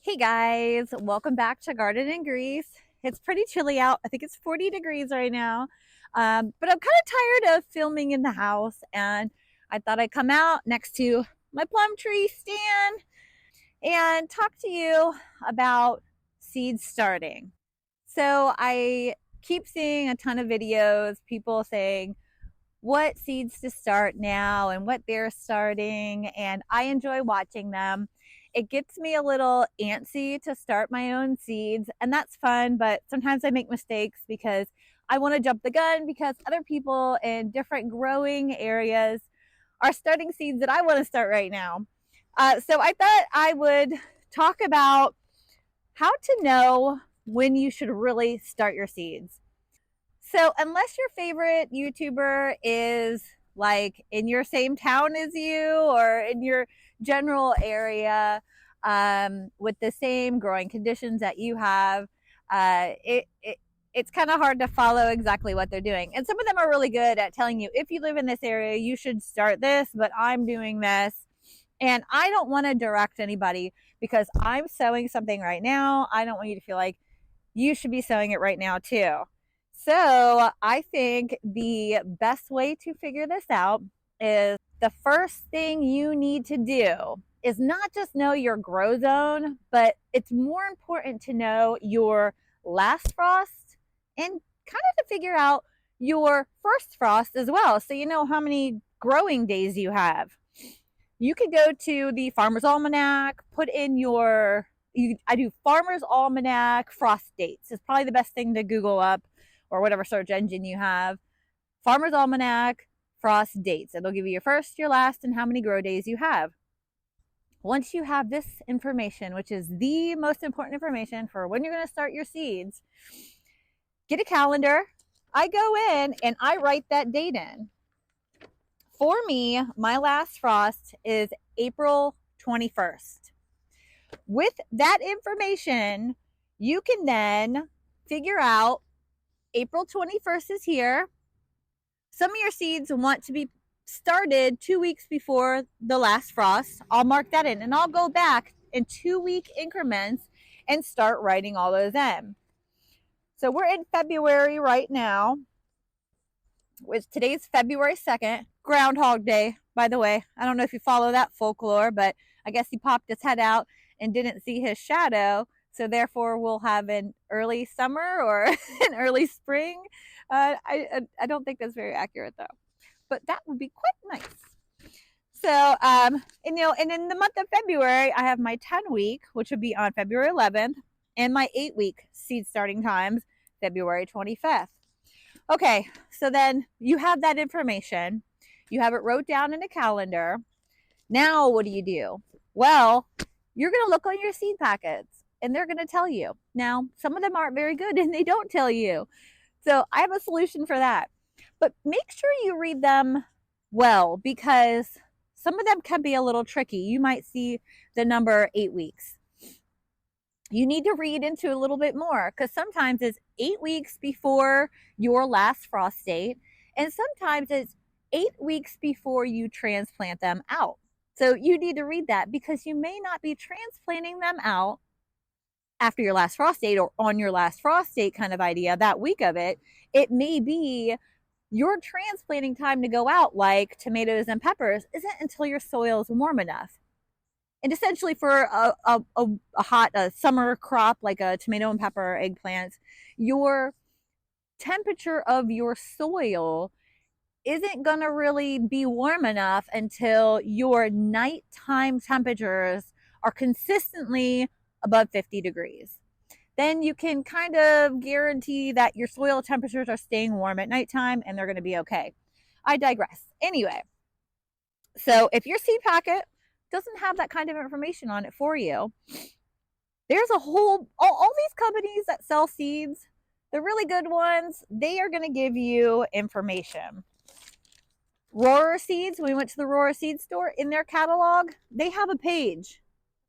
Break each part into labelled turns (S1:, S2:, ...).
S1: Hey guys, welcome back to Garden and Grease. It's pretty chilly out. I think it's 40 degrees right now. But I'm kind of tired of filming in the house, and I thought I'd come out next to my plum tree stand and talk to you about seed starting. So I keep seeing a ton of videos, people saying what seeds to start now and what they're starting, and I enjoy watching them. It gets me a little antsy to start my own seeds, and that's fun, but sometimes I make mistakes because I want to jump the gun because other people in different growing areas are starting seeds that I want to start right now. So I thought I would talk about how to know when you should really start your seeds. So, unless your favorite YouTuber is like in your same town as you or in your general area with the same growing conditions that you have, it's kind of hard to follow exactly what they're doing. And some of them are really good at telling you if you live in this area, you should start this, but I'm doing this. And I don't want to direct anybody because I'm sowing something right now. I don't want you to feel like you should be sowing it right now too. So I think the best way to figure this out is the first thing you need to do is not just know your grow zone, but it's more important to know your last frost and kind of to figure out your first frost as well. So you know how many growing days you have. You could go to the Farmer's Almanac, put in I do Farmer's Almanac frost dates. It's probably the best thing to Google up or whatever search engine you have. Farmer's Almanac frost dates. It'll give you your first, your last, and how many grow days you have. Once you have this information, which is the most important information for when you're going to start your seeds, get a calendar. I go in and I write that date in. For me, my last frost is April 21st. With that information, you can then figure out April 21st is here. Some of your seeds want to be started 2 weeks before the last frost. I'll mark that in and I'll go back in 2-week increments and start writing all those in. So we're in February right now. Today's February 2nd, Groundhog Day, by the way. I don't know if you follow that folklore, but I guess he popped his head out and didn't see his shadow. So therefore, we'll have an early summer or an early spring. I don't think that's very accurate though, but that would be quite nice. So, and in the month of February, I have my 10-week, which would be on February 11th, and my 8-week seed starting times, February 25th. Okay, so then you have that information. You have it wrote down in a calendar. Now, what do? Well, you're going to look on your seed packets and they're going to tell you. Now, some of them aren't very good and they don't tell you. So I have a solution for that. But make sure you read them well because some of them can be a little tricky. You might see the number 8 weeks. You need to read into a little bit more because sometimes it's 8 weeks before your last frost date, and sometimes it's 8 weeks before you transplant them out. So you need to read that because you may not be transplanting them out after your last frost date or on your last frost date kind of idea, that week of it. It may be your transplanting time to go out, like tomatoes and peppers, isn't until your soil is warm enough. And essentially for a hot summer crop like a tomato and pepper or eggplants, your temperature of your soil isn't going to really be warm enough until your nighttime temperatures are consistently above 50 degrees. Then you can kind of guarantee that your soil temperatures are staying warm at nighttime and they're going to be okay. I digress. Anyway, so if your seed packet doesn't have that kind of information on it for you, there's all these companies that sell seeds, the really good ones, they are going to give you information. Roarer Seeds, we went to the Roarer Seed store, in their catalog, they have a page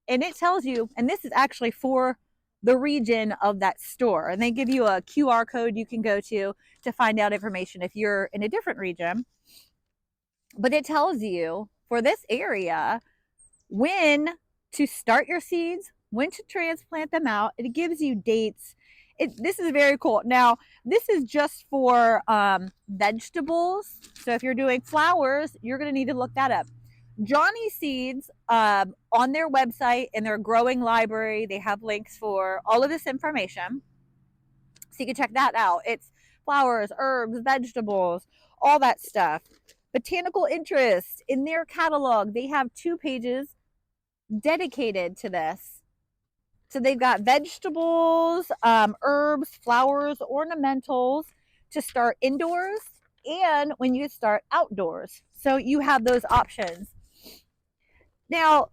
S1: and it tells you, and this is actually for the region of that store, and they give you a QR code you can go to find out information if you're in a different region. But it tells you for this area when to start your seeds, when to transplant them out. It gives you dates. This is very cool. Now, this is just for vegetables. So if you're doing flowers, you're going to need to look that up. Johnny Seeds, on their website in their growing library, they have links for all of this information. So you can check that out. It's flowers, herbs, vegetables, all that stuff. Botanical interest in their catalog, they have 2 pages dedicated to this. So they've got vegetables, herbs, flowers, ornamentals to start indoors and when you start outdoors. So you have those options. Now,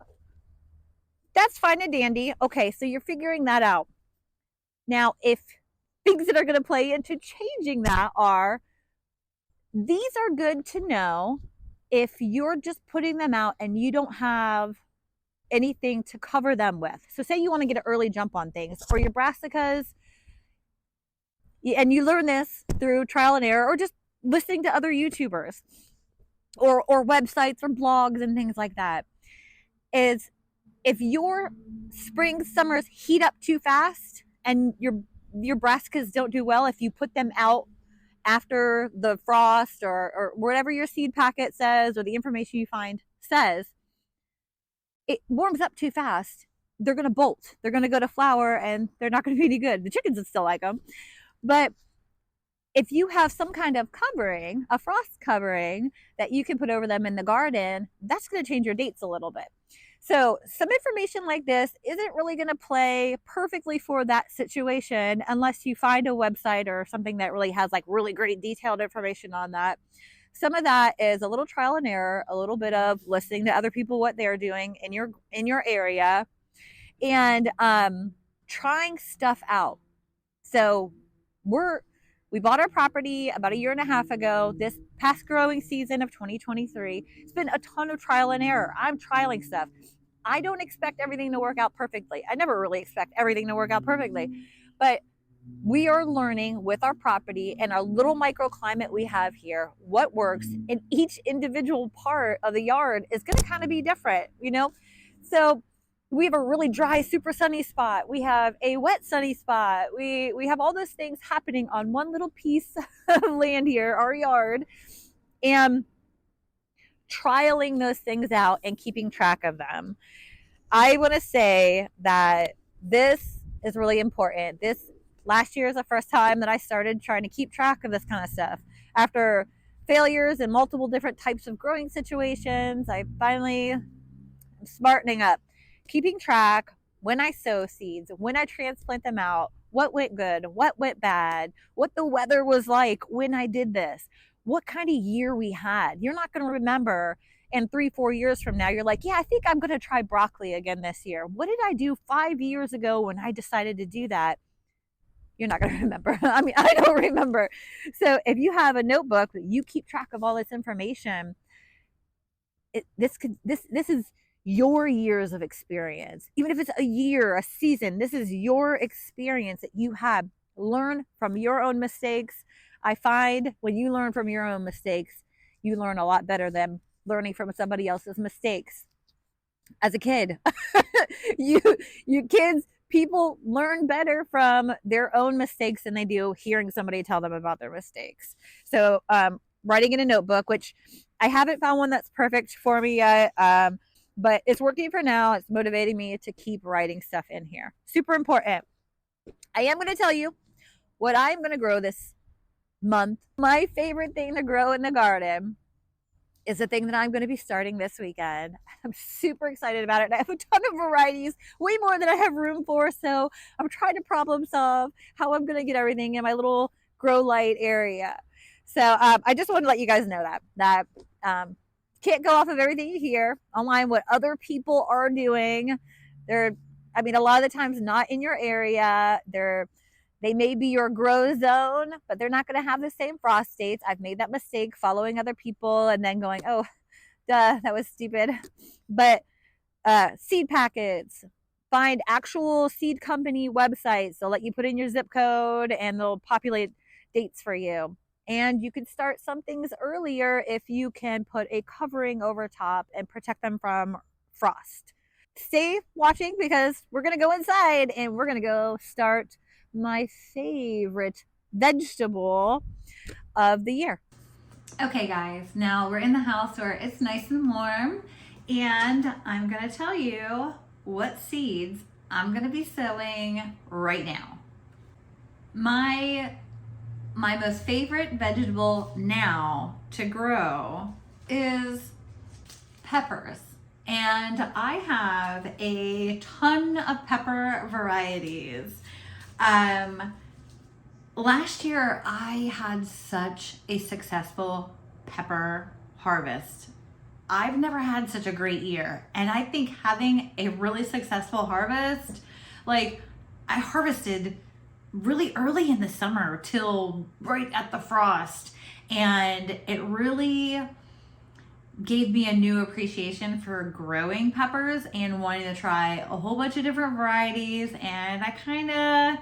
S1: that's fine and dandy. Okay, so you're figuring that out. Now, if things that are going to play into changing that are, these are good to know if you're just putting them out and you don't have anything to cover them with. So say you want to get an early jump on things, or your brassicas, and you learn this through trial and error or just listening to other YouTubers or websites or blogs and things like that, is if your spring summers heat up too fast and your brassicas don't do well if you put them out after the frost or whatever your seed packet says or the information you find says, it warms up too fast, they're going to bolt. They're going to go to flower and they're not going to be any good. The chickens would still like them. But if you have some kind of covering, a frost covering that you can put over them in the garden, that's going to change your dates a little bit. So some information like this isn't really going to play perfectly for that situation unless you find a website or something that really has like really great detailed information on that. Some of that is a little trial and error, a little bit of listening to other people, what they're doing in your area, and trying stuff out. So we bought our property about 1.5 years ago. This past growing season of 2023, it's been a ton of trial and error. I'm trialing stuff. I don't expect everything to work out perfectly. I never really expect everything to work out perfectly, but we are learning with our property and our little microclimate we have here what works, and each individual part of the yard is going to kind of be different, so we have a really dry super sunny spot, we have a wet sunny spot, we have all those things happening on one little piece of land here, our yard, and trialing those things out and keeping track of them. I want to say that this is really important. This last year is the first time that I started trying to keep track of this kind of stuff. After failures in multiple different types of growing situations, I finally am smartening up, keeping track when I sow seeds, when I transplant them out, what went good, what went bad, what the weather was like when I did this, what kind of year we had. You're not going to remember. And 3-4 years from now, you're like, yeah, I think I'm going to try broccoli again this year. What did I do 5 years ago when I decided to do that? You're not going to remember. I mean, I don't remember. So if you have a notebook that you keep track of all this information, this is your years of experience. Even if it's a year, a season, this is your experience that you have. Learn from your own mistakes. I find when you learn from your own mistakes, you learn a lot better than learning from somebody else's mistakes. As a kid, you kids, people learn better from their own mistakes than they do hearing somebody tell them about their mistakes. So writing in a notebook, which I haven't found one that's perfect for me yet, but it's working for now. It's motivating me to keep writing stuff in here. Super important. I am going to tell you what I'm going to grow this month. My favorite thing to grow in the garden is the thing that I'm going to be starting this weekend. I'm super excited about it. I have a ton of varieties, way more than I have room for. So I'm trying to problem solve how I'm going to get everything in my little grow light area. So I just want to let you guys know that can't go off of everything you hear online, what other people are doing. A lot of the times not in your area. They may be your grow zone, but they're not going to have the same frost dates. I've made that mistake following other people and then going, oh, duh, that was stupid. But seed packets, find actual seed company websites. They'll let you put in your zip code and they'll populate dates for you. And you can start some things earlier if you can put a covering over top and protect them from frost. stay watching because we're going to go inside and we're going to go start my favorite vegetable of the year. Okay, guys, now we're in the house where it's nice and warm, and I'm going to tell you what seeds I'm going to be sowing right now. My most favorite vegetable now to grow is peppers. And I have a ton of pepper varieties. Last year, I had such a successful pepper harvest. I've never had such a great year. And I think having a really successful harvest, like I harvested really early in the summer till right at the frost. And it really gave me a new appreciation for growing peppers and wanting to try a whole bunch of different varieties. And I kind of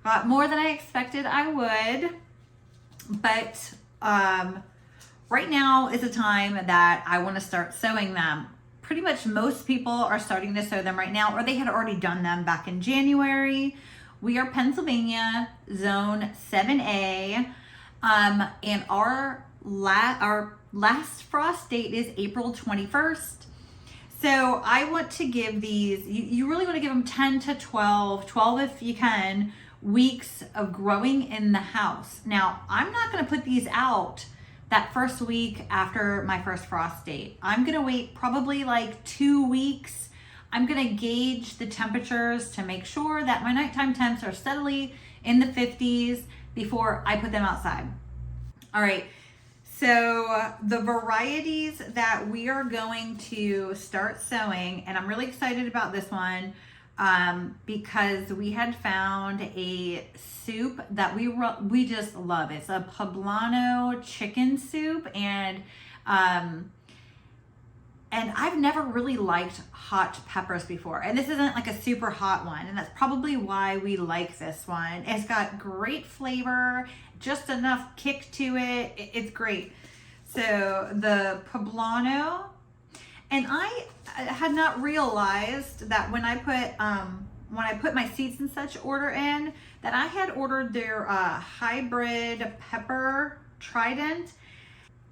S1: got more than I expected I would. But right now is a time that I want to start sowing them. Pretty much most people are starting to sow them right now, or they had already done them back in January. We are Pennsylvania, zone 7A, and our last frost date is April 21st. So I want to give these, you really want to give them 10 to 12 if you can, weeks of growing in the house. Now, I'm not going to put these out that first week after my first frost date. I'm going to wait probably like 2 weeks. I'm going to gauge the temperatures to make sure that my nighttime temps are steadily in the 50s before I put them outside. All right. So the varieties that we are going to start sowing, and I'm really excited about this one because we had found a soup that we just love. It's a poblano chicken soup, and I've never really liked hot peppers before. And this isn't like a super hot one. And that's probably why we like this one. It's got great flavor, just enough kick to it. It's great. So the poblano, and I had not realized that when I put my seeds and such order in, that I had ordered their hybrid pepper trident,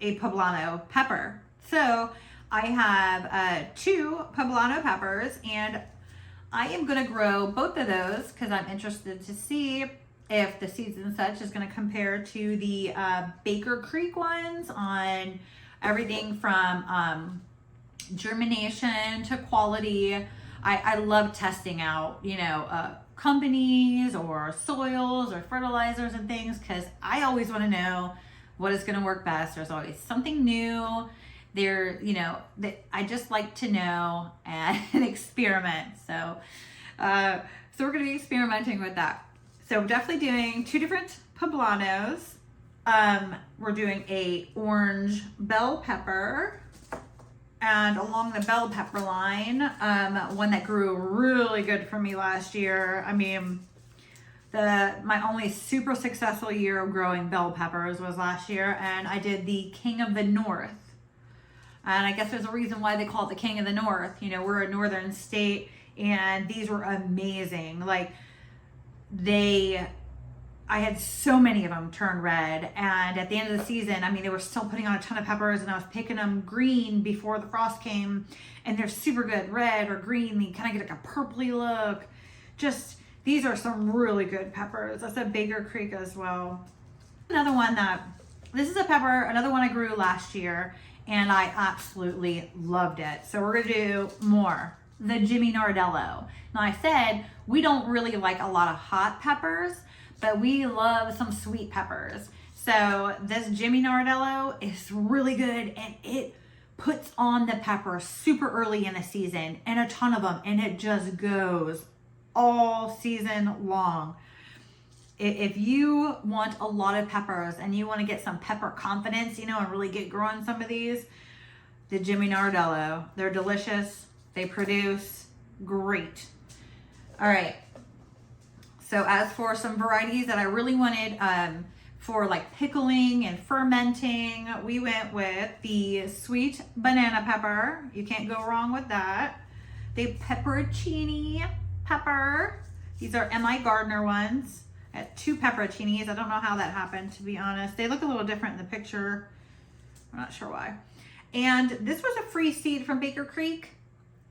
S1: a poblano pepper. So I have 2 poblano peppers, and I am going to grow both of those because I'm interested to see if the seeds and such is going to compare to the Baker Creek ones on everything from germination to quality. I love testing out, companies or soils or fertilizers and things because I always want to know what is going to work best. There's always something new. I just like to know and experiment. So we're going to be experimenting with that. So we're definitely doing 2 different poblanos. We're doing a orange bell pepper, and along the bell pepper line, one that grew really good for me last year. I mean, my only super successful year of growing bell peppers was last year, and I did the King of the North. And I guess there's a reason why they call it the King of the North. We're a northern state, and these were amazing. Like I had so many of them turn red, and at the end of the season, I mean, they were still putting on a ton of peppers, and I was picking them green before the frost came, and they're super good, red or green. They kind of get like a purpley look. Just, these are some really good peppers. That's a Baker Creek as well. This is a pepper, another one I grew last year, and I absolutely loved it. So we're gonna do more. The Jimmy Nardello. Now I said we don't really like a lot of hot peppers, but we love some sweet peppers. So this Jimmy Nardello is really good, and it puts on the pepper super early in the season, and a ton of them, and it just goes all season long. If you want a lot of peppers and you want to get some pepper confidence, and really get growing some of these, the Jimmy Nardello, they're delicious. They produce great. All right. So as for some varieties that I really wanted for like pickling and fermenting, we went with the sweet banana pepper. You can't go wrong with that. the pepperoncini pepper. These are M.I. Gardner ones. I had 2 pepperoncinis. I don't know how that happened, to be honest. They look a little different in the picture. I'm not sure why. And this was a free seed from Baker Creek.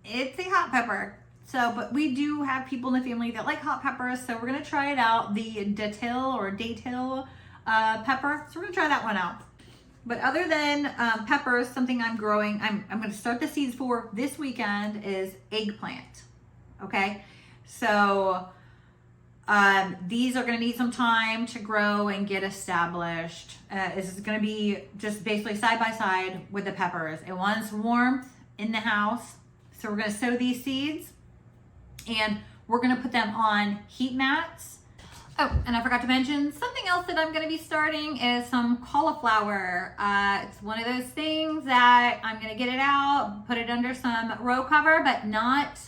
S1: It's a hot pepper. So, but we do have people in the family that like hot peppers, so we're gonna try it out. The Datil pepper. So we're gonna try that one out. But other than peppers, something I'm growing, I'm gonna start the seeds for this weekend is eggplant. Okay, so these are gonna need some time to grow and get established. This is gonna be just basically side by side with the peppers. It wants warmth in the house. So we're gonna sow these seeds and we're gonna put them on heat mats. Oh, and I forgot to mention something else that I'm gonna be starting is some cauliflower. It's one of those things that I'm gonna get it out, put it under some row cover, but not,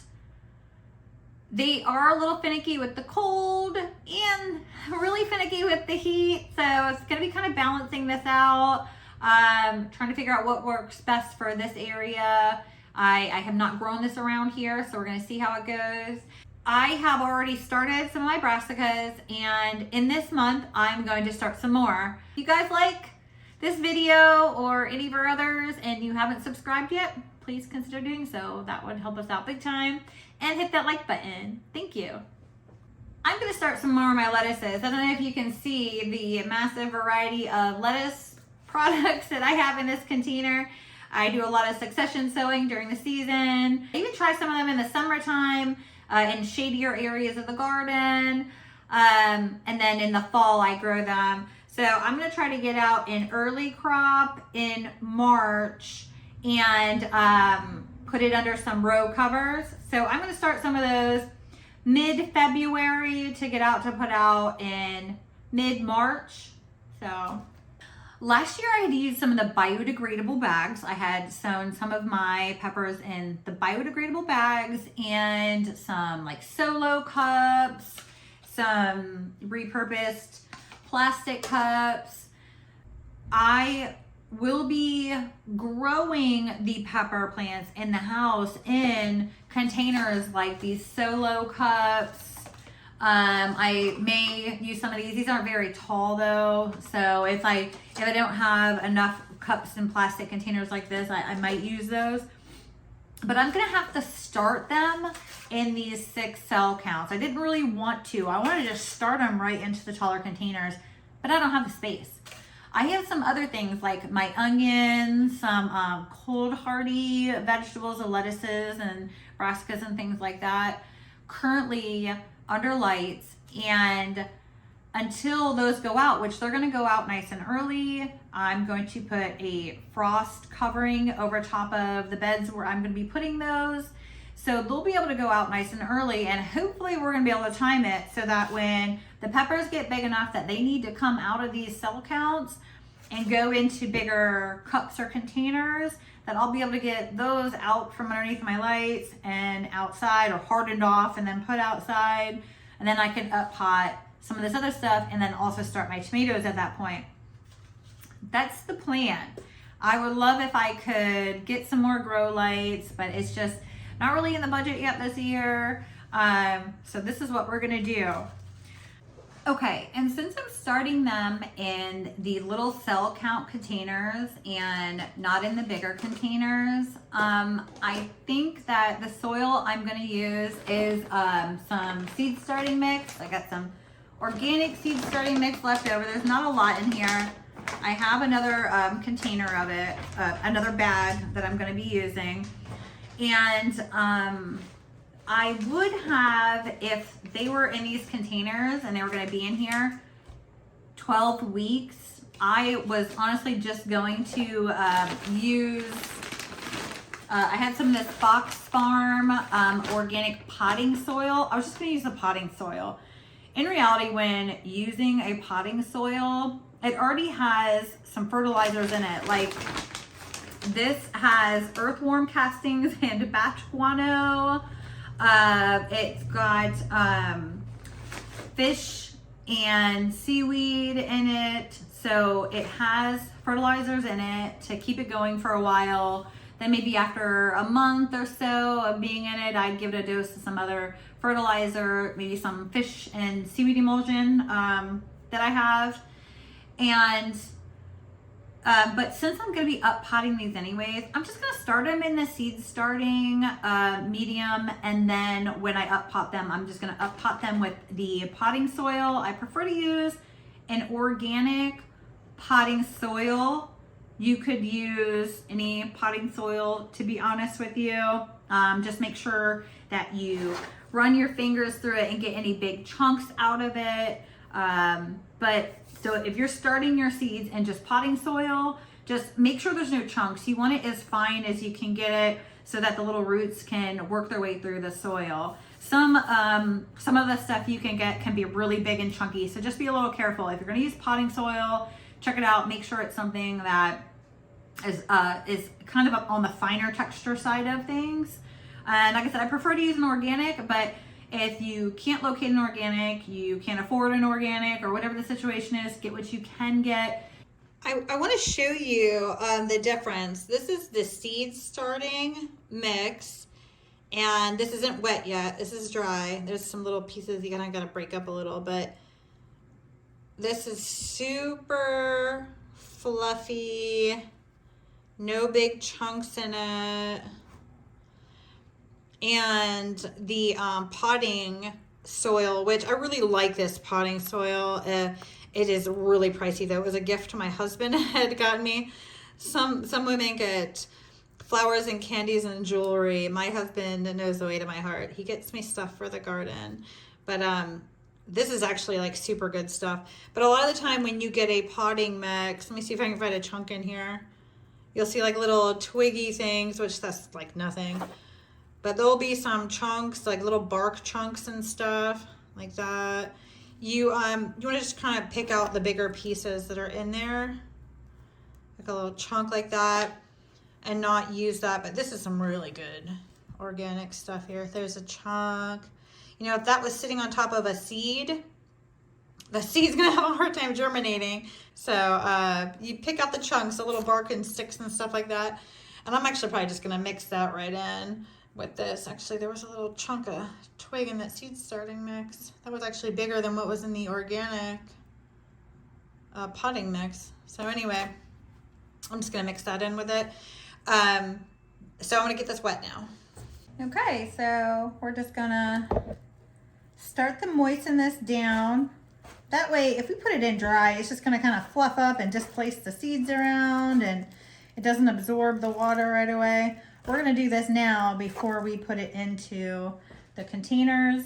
S1: they are a little finicky with the cold and really finicky with the heat. So it's gonna be kind of balancing this out. Trying to figure out what works best for this area. I have not grown this around here, so we're gonna see how it goes. I have already started some of my brassicas, and in this month, I'm going to start some more. If you guys like this video or any of our others and you haven't subscribed yet, please consider doing so. That would help us out big time. And hit that like button. Thank you. I'm gonna start some more of my lettuces. I don't know if you can see the massive variety of lettuce products that I have in this container. I do a lot of succession sowing during the season. I even try some of them in the summertime in shadier areas of the garden. And then in the fall, I grow them. So I'm gonna try to get out an early crop in March and put it under some row covers. So I'm gonna start some of those mid-February to get out to put out in mid-March. So last year I had used some of the biodegradable bags. I had sown some of my peppers in the biodegradable bags and some like solo cups, some repurposed plastic cups. I will be growing the pepper plants in the house in containers like these solo cups. I may use some of these. These aren't very tall though, so if I don't have enough cups and plastic containers like this, I might use those. But I'm gonna have to start them in these 6 cell counts. I didn't really want to. I wanted to just start them right into the taller containers, but I don't have the space. I have some other things like my onions, some cold hardy vegetables and lettuces and brassicas and things like that currently under lights, and until those go out, which they're going to go out nice and early, I'm going to put a frost covering over top of the beds where I'm going to be putting those. So they'll be able to go out nice and early, and hopefully we're going to be able to time it so that when the peppers get big enough that they need to come out of these cell counts and go into bigger cups or containers, that I'll be able to get those out from underneath my lights and outside, or hardened off and then put outside. And then I can up pot some of this other stuff and then also start my tomatoes at that point. That's the plan. I would love if I could get some more grow lights, but it's just not really in the budget yet this year. So this is what we're gonna do. Okay, and since I'm starting them in the little cell count containers and not in the bigger containers, I think that the soil I'm gonna use is some seed starting mix. I got some organic seed starting mix left over. There's not a lot in here. I have another container of it, another bag that I'm gonna be using. And I would have, if they were in these containers and they were going to be in here 12 weeks, I was honestly just going to use, I had some of this Fox Farm organic potting soil. I was just going to use the potting soil. In reality, when using a potting soil, it already has some fertilizers in it. Like this has earthworm castings and batch guano. It's got fish and seaweed in it, so it has fertilizers in it to keep it going for a while. Then maybe after a month or so of being in it, I'd give it a dose of some other fertilizer, maybe some fish and seaweed emulsion that I have. And but since I'm going to be up potting these anyways, I'm just going to start them in the seed starting medium, and then when I up pot them, I'm just going to up pot them with the potting soil. I prefer to use an organic potting soil. You could use any potting soil, to be honest with you. Just make sure that you run your fingers through it and get any big chunks out of it. So if you're starting your seeds in just potting soil, just make sure there's no chunks. You want it as fine as you can get it so that the little roots can work their way through the soil. Some of the stuff you can get can be really big and chunky, so just be a little careful. If you're going to use potting soil, check it out. Make sure it's something that is kind of up on the finer texture side of things. And like I said, I prefer to use an organic, but if you can't locate an organic, you can't afford an organic, or whatever the situation is, get what you can get. I want to show you the difference. This is the seed starting mix, and this isn't wet yet. This is dry. There's some little pieces you kind of got to break up a little, but this is super fluffy, no big chunks in it. And the potting soil, which I really like this potting soil. It is really pricey though. It was a gift my husband had gotten me. Some women get flowers and candies and jewelry. My husband knows the way to my heart. He gets me stuff for the garden. But this is actually like super good stuff. But a lot of the time when you get a potting mix, let me see if I can find a chunk in here. You'll see like little twiggy things, which that's like nothing. But there'll be some chunks, like little bark chunks and stuff like that. You want to just kind of pick out the bigger pieces that are in there, like a little chunk like that, and not use that. But this is some really good organic stuff here. If there's a chunk, you know, if that was sitting on top of a seed, the seed's gonna have a hard time germinating. So you pick out the chunks, the little bark and sticks and stuff like that. And I'm actually probably just gonna mix that right in with this. Actually, there was a little chunk of twig in that seed starting mix. That was actually bigger than what was in the organic potting mix. So anyway, I'm just gonna mix that in with it. So I'm gonna get this wet now. Okay, so we're just gonna start to moisten this down. That way, if we put it in dry, it's just gonna kind of fluff up and displace the seeds around, and it doesn't absorb the water right away. We're gonna do this now before we put it into the containers.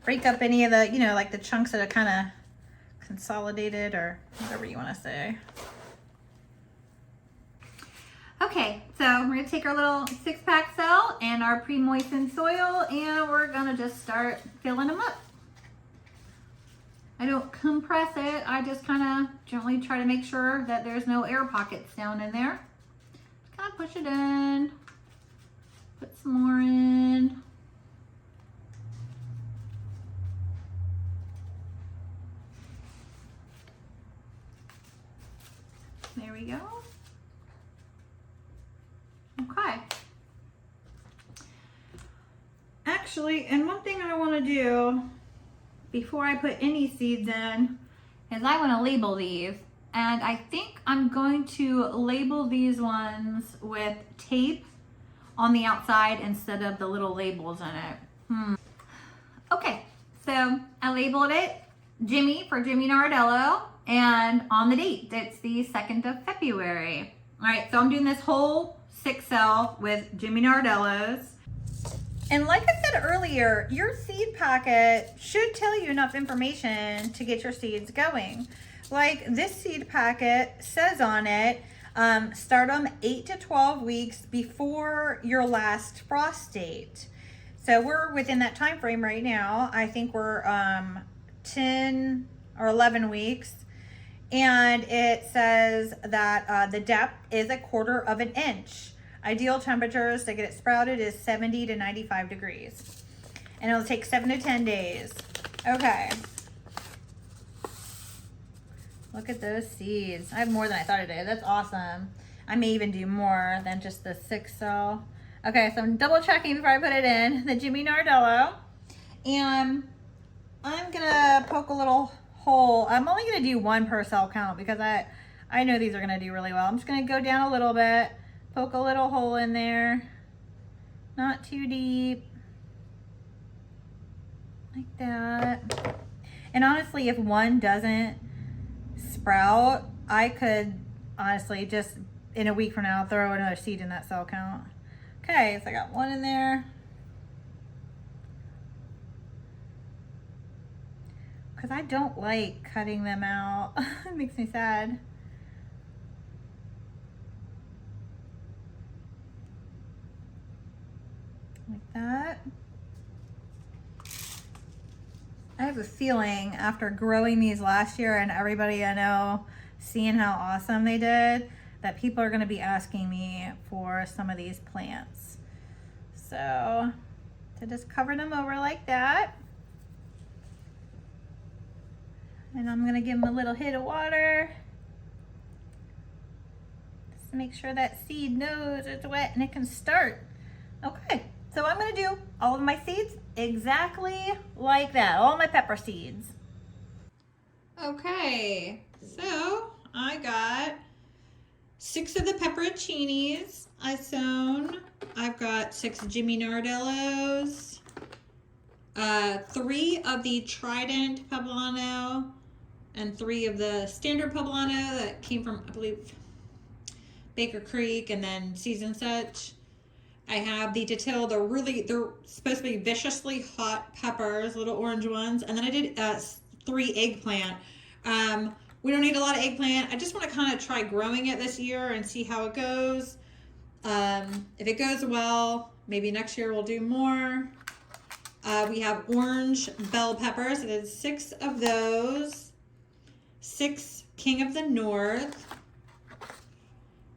S1: Break up any of the, you know, like the chunks that are kind of consolidated or whatever you wanna say. Okay, so we're gonna take our little 6-pack cell and our pre-moistened soil, and we're gonna just start filling them up. I don't compress it, I just kind of gently try to make sure that there's no air pockets down in there. Kind of push it in, put some more in. There we go. Okay. Actually, and one thing I want to do before I put any seeds in is I want to label these. And I think I'm going to label these ones with tape on the outside instead of the little labels in it. Okay, so I labeled it Jimmy for Jimmy Nardello, and on the date, it's the 2nd of February. All right, so I'm doing this whole 6 cell with Jimmy Nardello's. And like I said earlier, your seed packet should tell you enough information to get your seeds going. Like this seed packet says on it, start them 8 to 12 weeks before your last frost date. So we're within that time frame right now. I think we're 10 or 11 weeks. And it says that the depth is 1/4 of an inch. Ideal temperatures to get it sprouted is 70 to 95 degrees. And it'll take 7 to 10 days. Okay. Look at those seeds. I have more than I thought I did. That's awesome. I may even do more than just the 6 cell. Okay, so I'm double checking before I put it in, the Jimmy Nardello. And I'm gonna poke a little hole. I'm only gonna do 1 per cell count because I know these are gonna do really well. I'm just gonna go down a little bit, poke a little hole in there. Not too deep. Like that. And honestly, if one doesn't sprout, I could honestly just in a week from now throw another seed in that cell count. Okay, so I got 1 in there. Because I don't like cutting them out. It makes me sad. Like that. I have a feeling after growing these last year and everybody I know seeing how awesome they did, that people are going to be asking me for some of these plants. So to just cover them over like that. And I'm going to give them a little hit of water. Just to make sure that seed knows it's wet and it can start. Okay, so I'm going to do all of my seeds exactly like that, all my pepper seeds. Okay, so I got 6 of the pepperoncinis I sown. I've got 6 Jimmy Nardellos, 3 of the Trident Poblano, and 3 of the standard Poblano that came from, I believe, Baker Creek and then Seeds and Such. I have the Detail, they're supposed to be viciously hot peppers, little orange ones. And then I did 3 eggplant. We don't need a lot of eggplant. I just want to kind of try growing it this year and see how it goes. If it goes well, maybe next year we'll do more. We have orange bell peppers. I did 6 of those. 6 King of the North.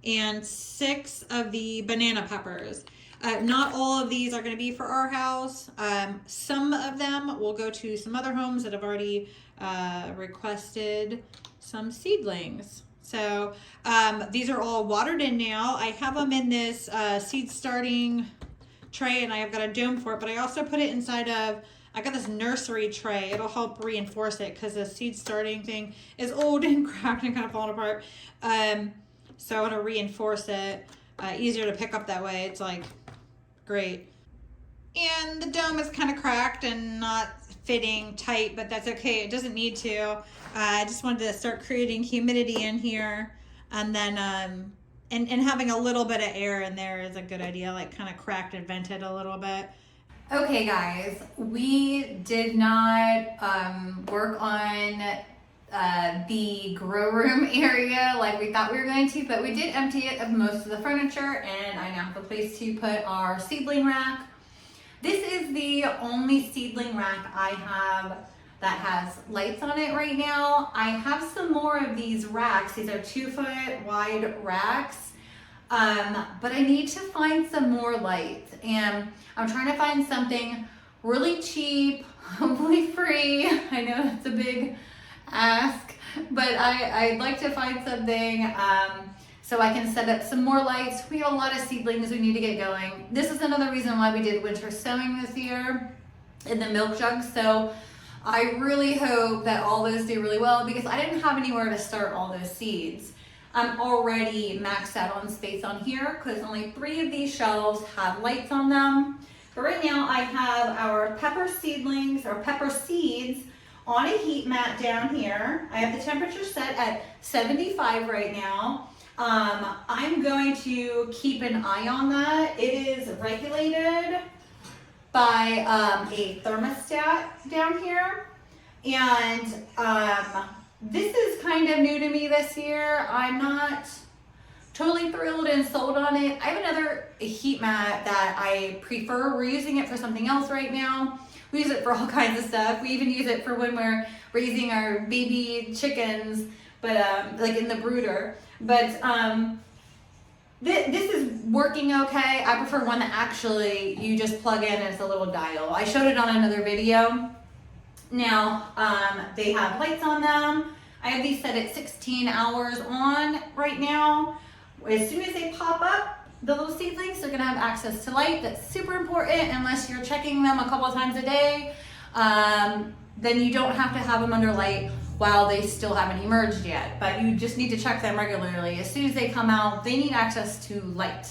S1: And 6 of the banana peppers. Not all of these are going to be for our house. Some of them will go to some other homes that have already requested some seedlings. So these are all watered in now. I have them in this seed starting tray and I've got a dome for it, but I also put it inside of, I got this nursery tray. It'll help reinforce it because the seed starting thing is old and cracked and kind of falling apart. So I want to reinforce it. Easier to pick up that way. It's like great. And the dome is kind of cracked and not fitting tight, but that's okay. It doesn't need to. I just wanted to start creating humidity in here, and then and having a little bit of air in there is a good idea, like kind of cracked and vented a little bit.
S2: Okay guys, we did not work on the grow room area like we thought we were going to, but we did empty it of most of the furniture, and I now have a place to put our seedling rack. This is the only seedling rack I have that has lights on it right now. I have some more of these racks. These are 2-foot wide racks, but I need to find some more lights, and I'm trying to find something really cheap, hopefully free. I know it's a big ask, but I'd like to find something so I can set up some more lights. We have a lot of seedlings we need to get going. This is another reason why we did winter sowing this year in the milk jugs. So I really hope that all those do really well because I didn't have anywhere to start all those seeds. I'm already maxed out on space on here because only 3 of these shelves have lights on them. But right now I have our pepper seedlings or pepper seeds on a heat mat down here. I have the temperature set at 75 right now. I'm going to keep an eye on that. It is regulated by a thermostat down here. And this is kind of new to me this year. I'm not totally thrilled and sold on it. I have another heat mat that I prefer. We're using it for something else right now. We use it for all kinds of stuff. We even use it for when we're raising our baby chickens, but like in the brooder. But this is working okay. I prefer one that actually you just plug in and it's a little dial. I showed it on another video. Now, they have lights on them. I have these set at 16 hours on right now. As soon as they pop up, the little seedlings are gonna have access to light. That's super important unless you're checking them a couple of times a day. Then you don't have to have them under light while they still haven't emerged yet, but you just need to check them regularly. As soon as they come out, they need access to light.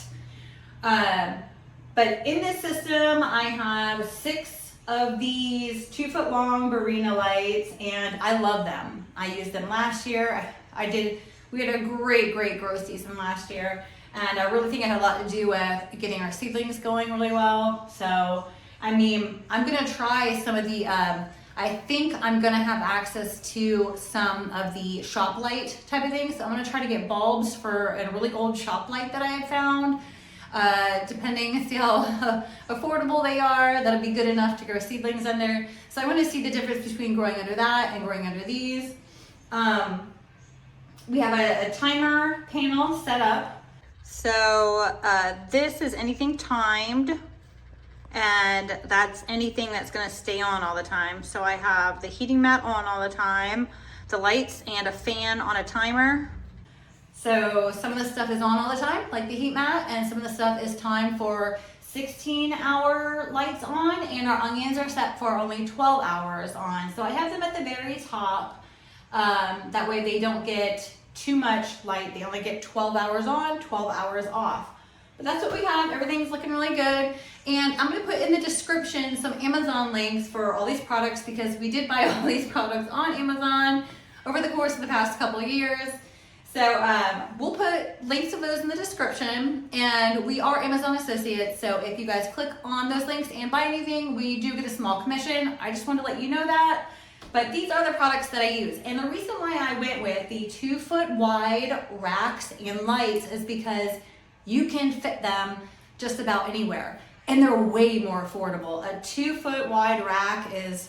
S2: But in this system, I have 6 of these 2-foot long Barina lights, and I love them. I used them last year. We had a great grow season last year, and I really think it had a lot to do with getting our seedlings going really well. So, I mean, I'm gonna try some of the, I think I'm gonna have access to some of the shop light type of things. So I'm gonna try to get bulbs for a really old shop light that I had found. Depending, see how affordable they are. That'll be good enough to grow seedlings under. So I want to see the difference between growing under that and growing under these. We have a timer panel set up. So this is anything timed, and that's anything that's going to stay on all the time. So I have the heating mat on all the time, the lights, and a fan on a timer. So some of the stuff is on all the time, like the heat mat, and some of the stuff is timed for 16-hour lights on, and our onions are set for only 12 hours on. So I have them at the very top. That way they don't get too much light. They only get 12 hours on, 12 hours off. But that's what we have. Everything's looking really good. And I'm going to put in the description some Amazon links for all these products, because we did buy all these products on Amazon over the course of the past couple of years. So we'll put links of those in the description, and we are Amazon associates. So if you guys click on those links and buy anything, we do get a small commission. I just wanted to let you know that. But these are the products that I use. And the reason why I went with the 2-foot wide racks and lights is because you can fit them just about anywhere. And they're way more affordable. A 2-foot wide rack is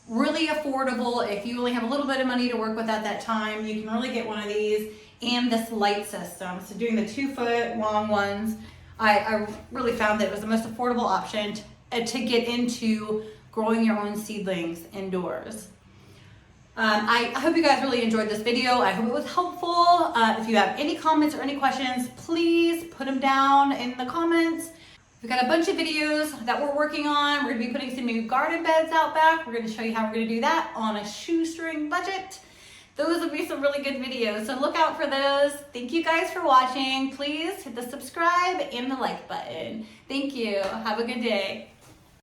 S2: really affordable. If you only have a little bit of money to work with at that time, you can really get one of these and this light system. So doing the 2-foot long ones, I really found that it was the most affordable option to get into growing your own seedlings indoors. I hope you guys really enjoyed this video. I hope it was helpful. If you have any comments or any questions, please put them down in the comments. We've got a bunch of videos that we're working on. We're gonna be putting some new garden beds out back. We're gonna show you how we're gonna do that on a shoestring budget. Those will be some really good videos, so look out for those. Thank you guys for watching. Please hit the subscribe and the like button. Thank you. Have a good day.